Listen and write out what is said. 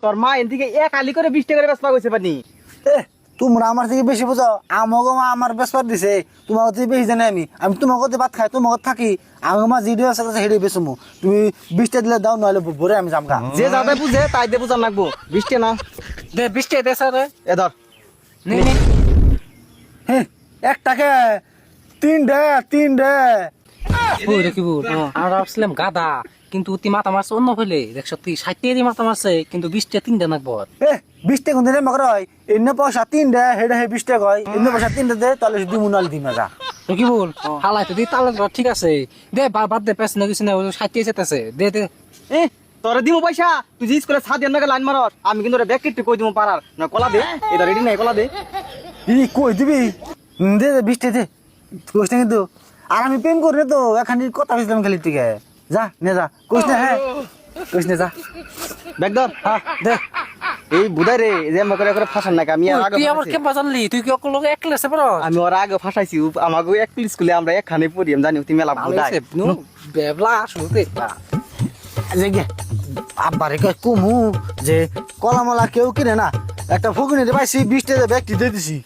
তোর মা এদিকে এক আলি করে 20 টাকা করে বেচপা কইছে পানি। এ তোমরা আমার থেকে বেশি বুঝো, আমাকে মা আমার বেসপার দিছে, তোমার থেকে বেশি জানি আমি আমি তোমার কথা ভাত খাই, তোমার কথা থাকি, আমার মা যেটা আছে হেঁটে বেসমু, তুমি 20 টাকা দিলে দাও, নইলে ভরে আমি যামগা। যে যাবে বুঝে তাই দে বুঝান লাগবো। 20 টাকা না দে 20 টাকা দে স্যার এ ধর। নে নে হ্যাঁ একটাকে 3 ওই রে কি বল আমরা ভাবছিলাম গাদা, কিন্তু তুই মাথা মারছে অন্য ফেলে দেখছ তুই 60 টাকা দিয়ে মাথা মারছে, কিন্তু 20 টাকা 3 দেন একবার। 20 টাকা দিলে মগর হয়, এনে পয়সা 3 হেডে 20 টাকা হয়, এনে পয়সা 3 দে, তাহলে দিমু নাল দিম না। তো কি বল হালাই তো দি তাহলে ঠিক আছে দে, বাদ দে, পেছ না কিছু না, 60 টাকা যেতেছে দে দে। এ তোরে দিমু পয়সা, তুই যে স্কুলে ছাদ এর নাকি লাইন মারস, আমি কিন্তু ব্যাগ কেটে কই দিমু পারার না। কলা দে, এ ধর রেডি নাই, কলা দে। কই দিবি? দে 20 টাকা দে, কইছ না কিন্তু। আর আমি প্রেম করি না তো, এখানে কথা হইছিলাম খালি থেকে। যা নে যা, কইছ না, হ্যাঁ কইছ না, যা ব্যাগ ধর। হ্যাঁ দে। এই বুধাই রে, যে মকরে করে ফাঁসান নাকি আমি আর আগে তুই আমার ফাঁসাইছি। কেমন জানলি? তুই কি অকল এক ক্লাসে পড়? আমি ওর আগে ফাঁসাইছি। আমাকে এক স্কুলে আমরা একখানে পড়ি, আমি জানি তুই মেলা বুধাই। বেবলা শুতে যে আব্বারে কমু যে কলামলা কেউ কিনে না, একটা ফুকুনি পাইছি 20 টাকা ব্যাগটি দিয়ে দিছি।